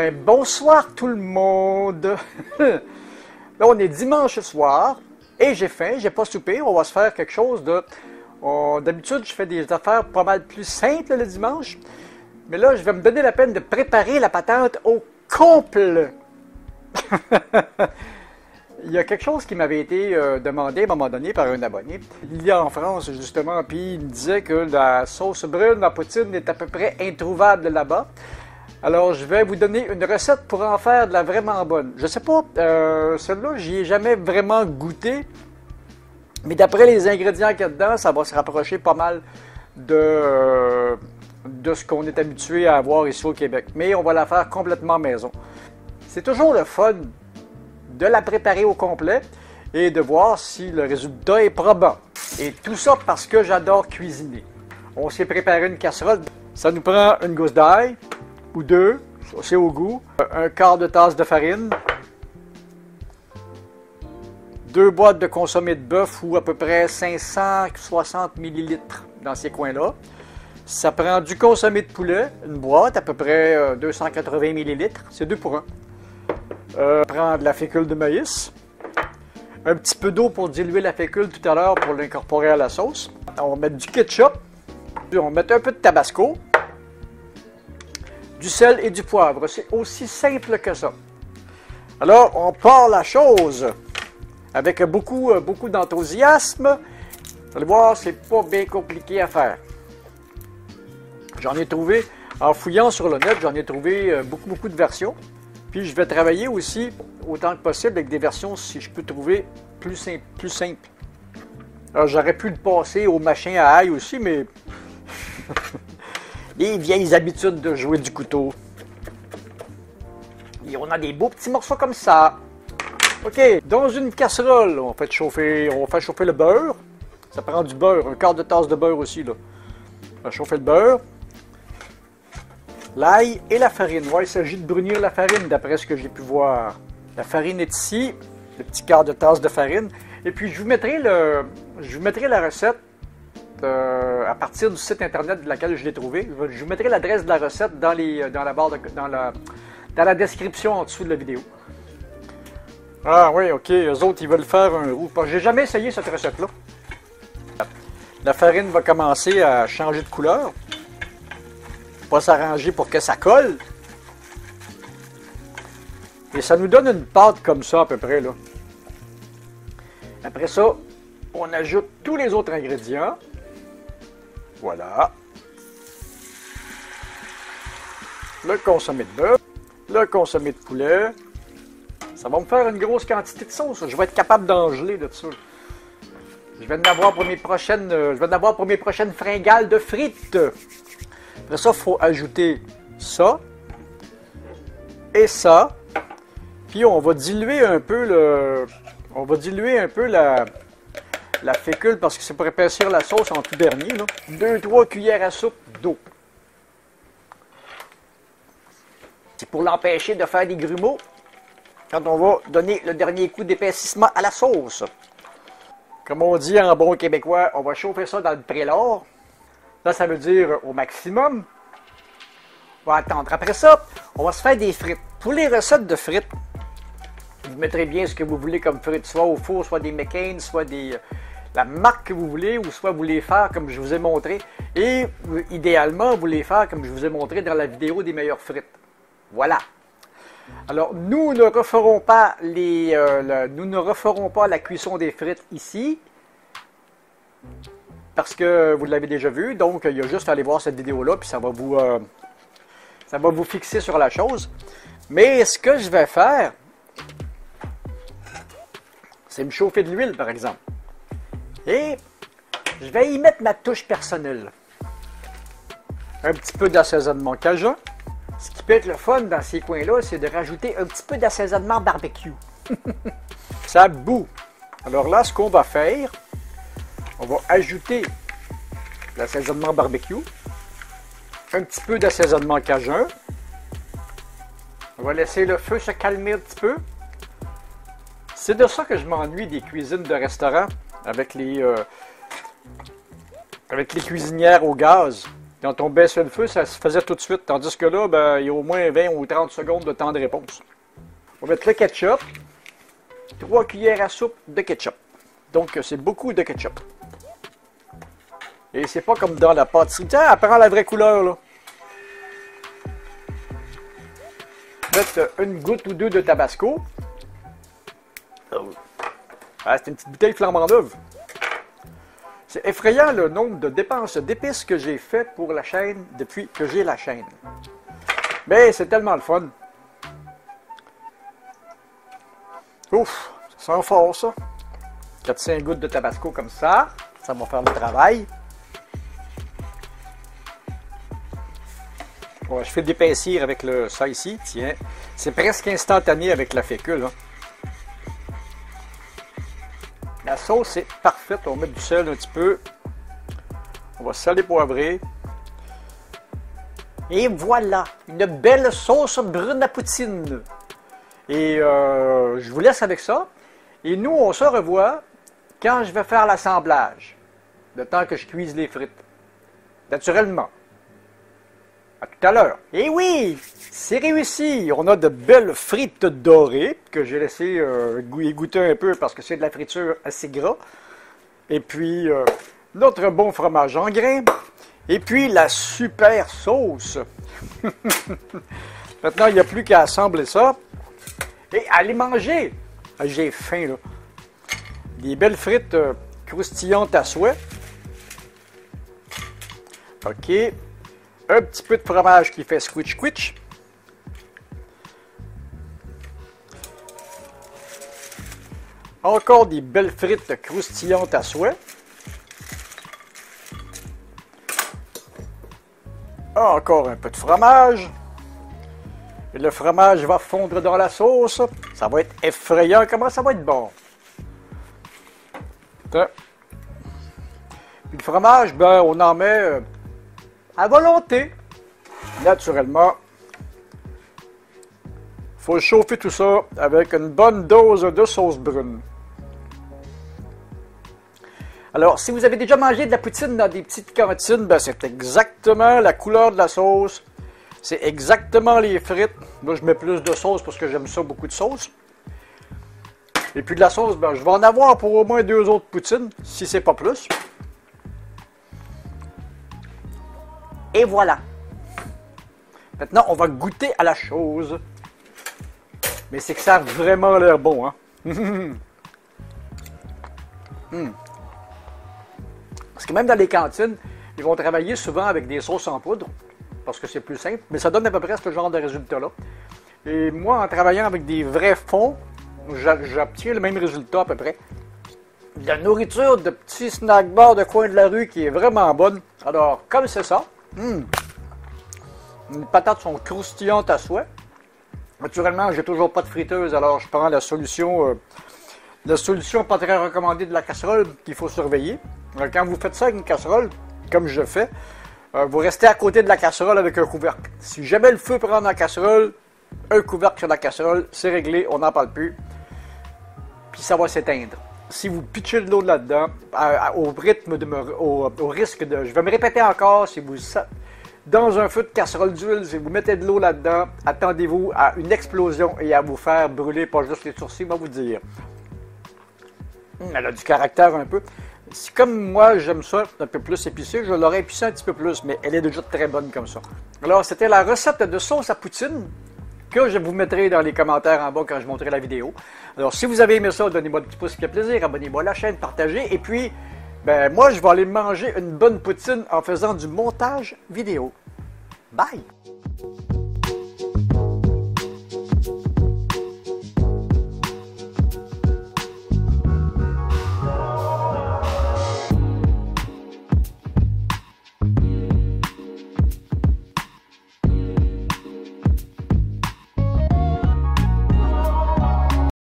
Ben, bonsoir tout le monde! Là, on est dimanche soir et j'ai faim, j'ai pas soupé. On va se faire quelque chose de... D'habitude, je fais des affaires pas mal plus simples le dimanche. Mais là, je vais me donner la peine de préparer la patente au complet. Il y a quelque chose qui m'avait été demandé à un moment donné par un abonné. Il y a en France, justement, puis il me disait que la sauce brune à poutine est à peu près introuvable là-bas. Alors, je vais vous donner une recette pour en faire de la vraiment bonne. Je sais pas, celle-là, j'y ai jamais vraiment goûté. Mais d'après les ingrédients qu'il y a dedans, ça va se rapprocher pas mal de ce qu'on est habitué à avoir ici au Québec. Mais on va la faire complètement maison. C'est toujours le fun de la préparer au complet et de voir si le résultat est probant. Et tout ça parce que j'adore cuisiner. On s'est préparé une casserole. Ça nous prend une gousse d'ail ou deux, c'est au goût. Un quart de tasse de farine. 2 boîtes de consommé de bœuf ou à peu près 560 ml dans ces coins-là. Ça prend du consommé de poulet, une boîte à peu près 280 ml. C'est 2 pour 1. Prend de la fécule de maïs. Un petit peu d'eau pour diluer la fécule tout à l'heure pour l'incorporer à la sauce. On va mettre du ketchup. Puis on va mettre un peu de tabasco. Du sel et du poivre. C'est aussi simple que ça. Alors, on part la chose avec beaucoup d'enthousiasme. Vous allez voir, c'est pas bien compliqué à faire. J'en ai trouvé, en fouillant sur le net, j'en ai trouvé beaucoup de versions. Puis je vais travailler aussi, autant que possible, avec des versions, si je peux trouver, plus simples. Alors j'aurais pu le passer au machin à ail aussi, mais... les vieilles habitudes de jouer du couteau. Et on a des beaux petits morceaux comme ça. OK, dans une casserole, on va faire chauffer le beurre. Ça prend du beurre, un quart de tasse de beurre aussi, là. On va chauffer le beurre. L'ail et la farine. Ouais, il s'agit de brunir la farine, d'après ce que j'ai pu voir. La farine est ici, le petit quart de tasse de farine. Et puis, je vous mettrai la recette à partir du site internet de laquelle je l'ai trouvé. Je vous mettrai l'adresse de la recette dans la description en dessous de la vidéo. Ah oui, ok, eux autres, ils veulent faire un roux. J'ai jamais essayé cette recette-là. La farine va commencer à changer de couleur. Pas s'arranger pour que ça colle. Et ça nous donne une pâte comme ça à peu près, là. Après ça, on ajoute tous les autres ingrédients. Voilà. Le consommé de bœuf. Le consommé de poulet. Ça va me faire une grosse quantité de sauce. Je vais être capable d'en geler de ça. Je vais en avoir pour mes prochaines fringales de frites. Après ça, il faut ajouter ça et ça. Puis on va diluer un peu la fécule parce que c'est pour épaissir la sauce en tout dernier. 2-3 cuillères à soupe d'eau. C'est pour l'empêcher de faire des grumeaux quand on va donner le dernier coup d'épaississement à la sauce. Comme on dit en bon québécois, on va chauffer ça dans le prélat. Là, ça veut dire au maximum. On va attendre. Après ça, on va se faire des frites. Pour les recettes de frites, vous mettrez bien ce que vous voulez comme frites, soit au four, soit des McCain, soit la marque que vous voulez, ou soit vous les faire comme je vous ai montré. Et idéalement, vous les faire comme je vous ai montré dans la vidéo des meilleures frites. Voilà. Alors, nous ne referons pas la cuisson des frites ici, parce que vous l'avez déjà vu. Donc, il y a juste à aller voir cette vidéo-là, puis ça va vous fixer sur la chose. Mais ce que je vais faire, c'est me chauffer de l'huile, par exemple. Et je vais y mettre ma touche personnelle. Un petit peu d'assaisonnement cajun. Ce qui peut être le fun dans ces coins-là, c'est de rajouter un petit peu d'assaisonnement barbecue. Ça bout. Alors là, ce qu'on va faire, on va ajouter l'assaisonnement barbecue, un petit peu d'assaisonnement cajun. On va laisser le feu se calmer un petit peu. C'est de ça que je m'ennuie des cuisines de restaurant avec les cuisinières au gaz. Quand on baissait le feu, ça se faisait tout de suite. Tandis que là, ben, il y a au moins 20 ou 30 secondes de temps de réponse. On va mettre le ketchup. 3 cuillères à soupe de ketchup. Donc, c'est beaucoup de ketchup. Et c'est pas comme dans la pâtisserie. Tiens, elle prend la vraie couleur, là. Mettre une goutte ou deux de tabasco. Ah, c'est une petite bouteille flambant neuve. C'est effrayant le nombre de dépenses d'épices que j'ai fait pour la chaîne depuis que j'ai la chaîne. Mais c'est tellement le fun. Ouf, ça sent fort ça. 4-5 gouttes de tabasco comme ça. Ça va faire le travail. Ouais, je fais d'épaissir avec ça ici. Tiens, c'est presque instantané avec la fécule. Hein. La sauce est parfaite. On va mettre du sel un petit peu. On va saler poivrer. Et voilà, une belle sauce brune à poutine. Et je vous laisse avec ça. Et nous, on se revoit quand je vais faire l'assemblage. Le temps que je cuise les frites. Naturellement. À tout à l'heure. Et oui, c'est réussi. On a de belles frites dorées que j'ai laissé goûter un peu parce que c'est de la friture assez gras. Et puis, notre bon fromage en grains. Et puis, la super sauce. Maintenant, il n'y a plus qu'à assembler ça. Et aller manger. Ah, j'ai faim, là. Des belles frites croustillantes à souhait. OK. Un petit peu de fromage qui fait squitch squitch. Encore des belles frites croustillantes à souhait. Encore un peu de fromage. Et le fromage va fondre dans la sauce. Ça va être effrayant. Comment ça va être bon? Puis le fromage, ben, on en met à volonté. Naturellement. Il faut chauffer tout ça avec une bonne dose de sauce brune. Alors, si vous avez déjà mangé de la poutine dans des petites cantines, ben, c'est exactement la couleur de la sauce. C'est exactement les frites. Moi, je mets plus de sauce parce que j'aime ça, beaucoup de sauce. Et puis de la sauce, ben, je vais en avoir pour au moins 2 autres poutines, si c'est pas plus. Et voilà. Maintenant, on va goûter à la chose. Mais c'est que ça a vraiment l'air bon, hein? Parce que même dans les cantines, ils vont travailler souvent avec des sauces en poudre, parce que c'est plus simple, mais ça donne à peu près ce genre de résultat-là. Et moi, en travaillant avec des vrais fonds, j'obtiens le même résultat à peu près. De la nourriture de petits snack bars de coin de la rue qui est vraiment bonne. Alors, comme c'est ça, les patates sont croustillantes à souhait. Naturellement, j'ai toujours pas de friteuse, alors je prends la solution pas très recommandée de la casserole qu'il faut surveiller. Alors, quand vous faites ça avec une casserole, comme je fais, vous restez à côté de la casserole avec un couvercle. Si jamais le feu prend dans la casserole, un couvercle sur la casserole, c'est réglé, on n'en parle plus. Puis ça va s'éteindre. Si vous pitchez de l'eau là-dedans, au risque de... Je vais me répéter encore, si vous... Dans un feu de casserole d'huile, si vous mettez de l'eau là-dedans, attendez-vous à une explosion et à vous faire brûler, pas juste les sourcils, va vous dire. Elle a du caractère un peu. Si comme moi, j'aime ça un peu plus épicé, je l'aurais épicé un petit peu plus, mais elle est déjà très bonne comme ça. Alors, c'était la recette de sauce à poutine que je vous mettrai dans les commentaires en bas quand je montrerai la vidéo. Alors, si vous avez aimé ça, donnez-moi un petit pouce qui fait plaisir, abonnez-moi à la chaîne, partagez, et puis, ben, moi, je vais aller manger une bonne poutine en faisant du montage vidéo. Bye!